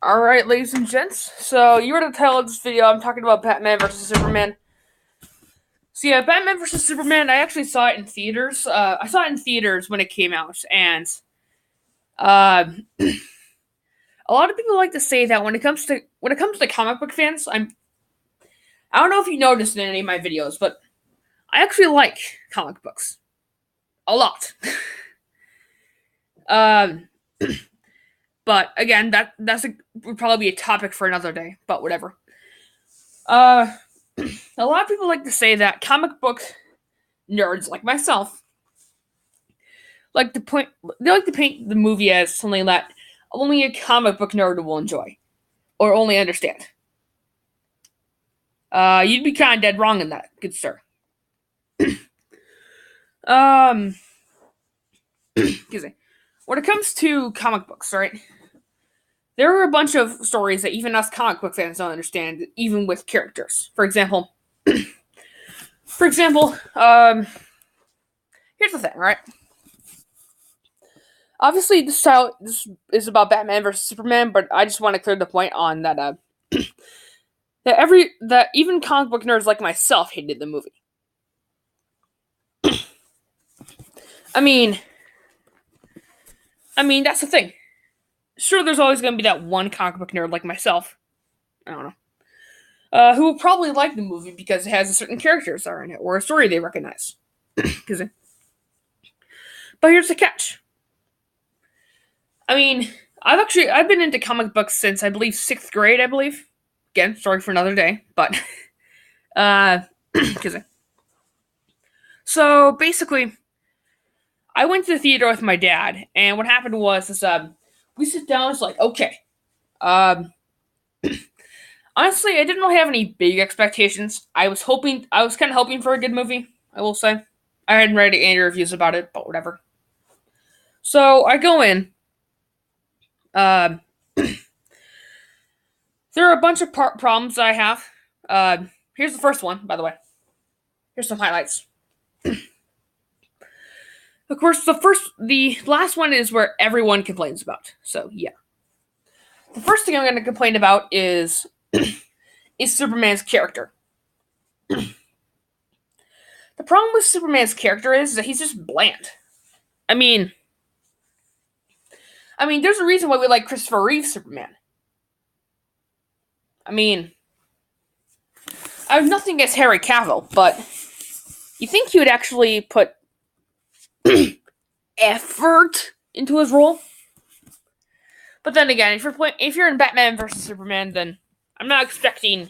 Alright, ladies and gents. So, you read the title of this video. I'm talking about Batman versus Superman. So, yeah, Batman versus Superman, I actually saw it in theaters. I saw it in theaters when it came out, and uh, a lot of people like to say that when it comes to comic book fans, I don't know if you noticed in any of my videos, but I actually like comic books a lot. um, but again, would probably be a topic for another day. But whatever. Uh, a lot of people like to say that comic book nerds like myself like to point they like to paint the movie as something that only a comic book nerd will enjoy or only understand. You'd be kind of dead wrong in that, good sir. Um, excuse me. When it comes to comic books, right? There are a bunch of stories that even us comic book fans don't understand, even with characters. For example, here's the thing, right? Obviously, this is about Batman versus Superman, but I just want to clear the point on that. That even comic book nerds like myself hated the movie. I mean, that's the thing. Sure, there's always going to be that one comic book nerd like myself. I don't know. Who will probably like the movie because it has a certain characters are in it or a story they recognize. But here's the catch. I mean, I've been into comic books since I believe 6th grade. I believe. Again, sorry for another day, but so basically, I went to the theater with my dad, and what happened was we sit down. It's like, okay, honestly, I didn't really have any big expectations. I was kind of hoping for a good movie. I will say, I hadn't read any reviews about it, but whatever. So I go in. Um, there are a bunch of problems I have. Here's the first one, by the way. Here's some highlights. Of course, the last one is where everyone complains about. So yeah, the first thing I'm going to complain about is Superman's character. The problem with Superman's character is that he's just bland. I mean, there's a reason why we like Christopher Reeve's Superman. I mean, I have nothing against Harry Cavill, but you think he would actually put effort into his role? But then again, if you're in Batman versus Superman, then I'm not expecting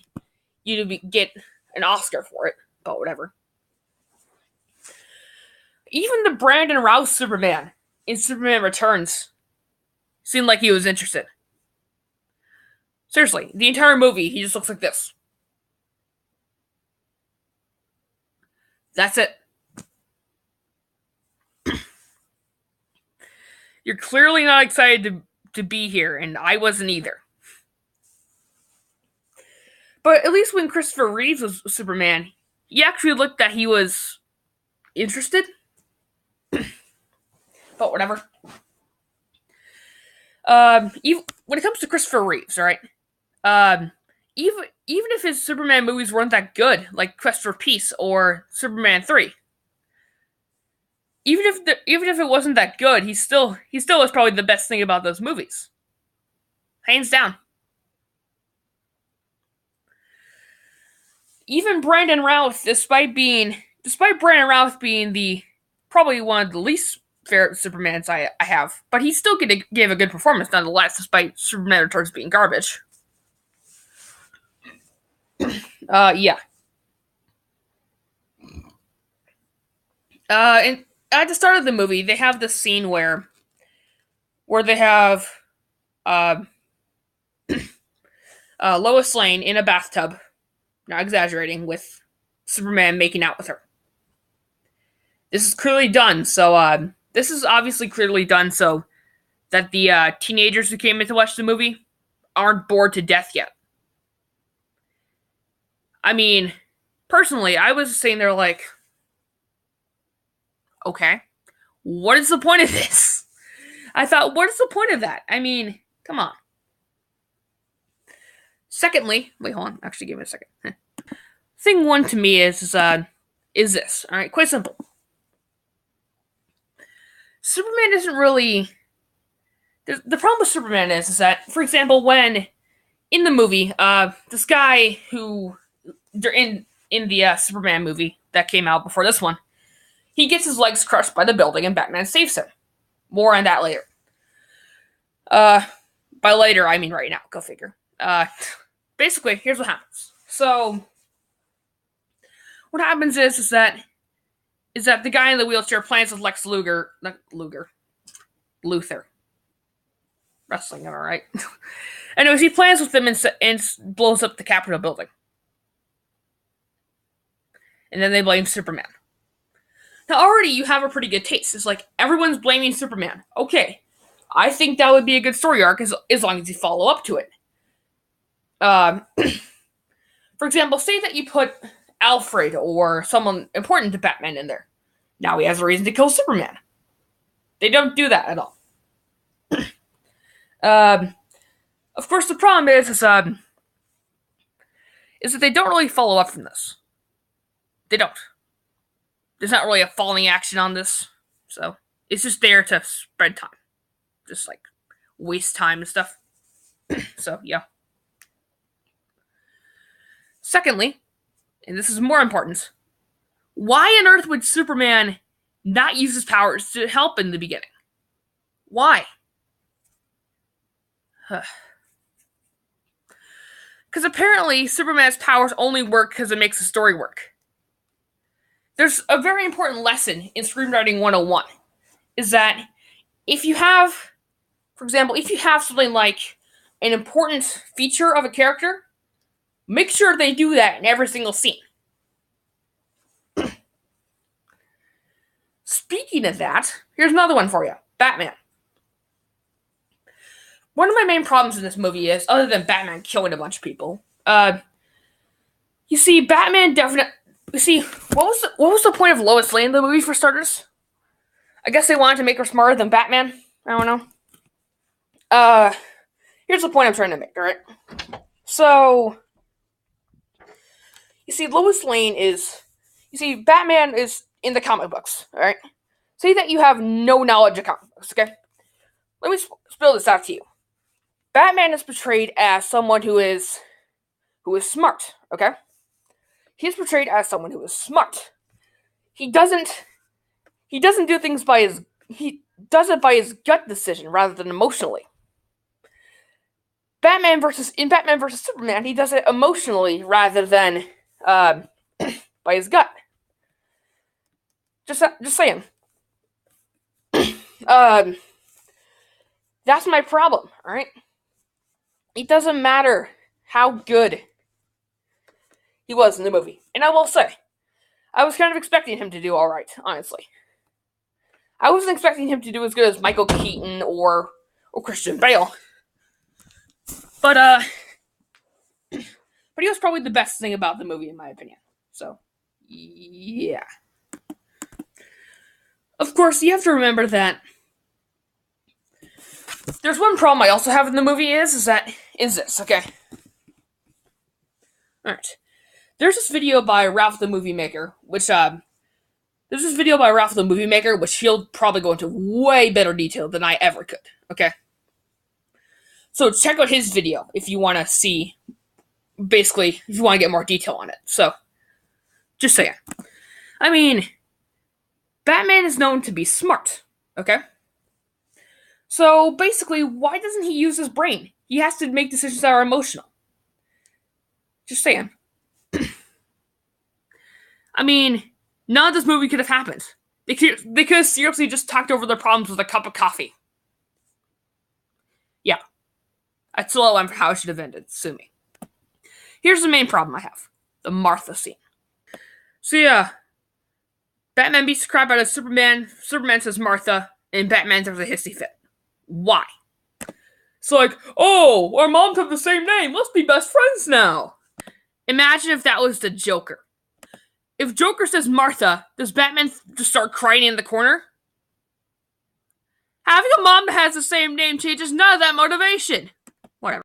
you to get an Oscar for it. But whatever. Even the Brandon Routh Superman in Superman Returns seemed like he was interested. Seriously, the entire movie, he just looks like this. That's it. You're clearly not excited to be here, and I wasn't either. But at least when Christopher Reeves was Superman, he actually looked that he was interested. But whatever. When it comes to Christopher Reeves, all right. Even if his Superman movies weren't that good, like Quest for Peace or Superman 3, even if it wasn't that good, he still was probably the best thing about those movies, hands down. Even Brandon Routh, despite Brandon Routh being the probably one of the least favorite Supermans I have, but he still gave a good performance nonetheless, despite Superman Returns being garbage. Yeah. And at the start of the movie, they have this scene where they have Lois Lane in a bathtub, not exaggerating, with Superman making out with her. This is clearly done. So this is obviously clearly done so that the teenagers who came in to watch the movie aren't bored to death yet. I mean, personally, I was sitting there like, okay, what is the point of this? I thought, what is the point of that? I mean, come on. Secondly, wait, hold on. Actually, give me a second. Thing one to me is this. All right, quite simple. Superman isn't really. The problem with Superman is that, for example, when in the movie, this guy who in the Superman movie that came out before this one, he gets his legs crushed by the building, and Batman saves him. More on that later. By later, I mean right now. Go figure. Basically, here's what happens. So, what happens is that the guy in the wheelchair plans with Lex Luger, not Luger, Luthor. Wrestling, am I right? Anyways, he plans with them and blows up the Capitol building. And then they blame Superman. Now, already you have a pretty good taste. It's like, everyone's blaming Superman. Okay. I think that would be a good story arc as long as you follow up to it. For example, say that you put Alfred or someone important to Batman in there. Now he has a reason to kill Superman. They don't do that at all. Of course, the problem is that they don't really follow up from this. They don't. There's not really a following action on this, so it's just there to spread time. Just like waste time and stuff. So, yeah. Secondly, and this is more important, why on earth would Superman not use his powers to help in the beginning? Why? Because apparently Superman's powers only work because it makes the story work. There's a very important lesson in Screenwriting 101, is that if you have, for example, if you have something like an important feature of a character, make sure they do that in every single scene. Speaking of that, here's another one for you. Batman. One of my main problems in this movie is, other than Batman killing a bunch of people, you see, Batman definitely. You see, what was the point of Lois Lane in the movie, for starters? I guess they wanted to make her smarter than Batman. I don't know. Here's the point I'm trying to make. All right. So, you see, Lois Lane is. You see, Batman is in the comic books. All right. Say that you have no knowledge of comic books. Okay. Let me spill this out to you. Batman is portrayed as someone who is smart, okay? He's portrayed as someone who is smart. He doesn't do things he does it by his gut decision rather than emotionally. In Batman versus Superman, he does it emotionally rather than by his gut. Just saying. That's my problem, alright? It doesn't matter how good he was in the movie. And I will say, I was kind of expecting him to do alright, honestly. I wasn't expecting him to do as good as Michael Keaton or Christian Bale. But he was probably the best thing about the movie, in my opinion. So, yeah. Of course, you have to remember that there's one problem I also have in the movie is this, okay? Alright. There's this video by Ralph the Movie Maker, which he'll probably go into way better detail than I ever could, okay? So check out his video if you want to see, basically, if you want to get more detail on it. So, just saying. I mean, Batman is known to be smart, okay? So, basically, why doesn't he use his brain? He has to make decisions that are emotional. Just saying. I mean, none of this movie could have happened. They could have seriously just talked over their problems with a cup of coffee. Yeah. That's a low end for how it should have ended. Sue me. Here's the main problem I have. The Martha scene. So yeah. Batman beats the crap out of Superman. Superman says Martha. And Batman throws a hissy fit. Why? It's like, oh, our moms have the same name. Let's be best friends now. Imagine if that was the Joker. If Joker says Martha, does Batman just start crying in the corner? Having a mom that has the same name changes none of that motivation.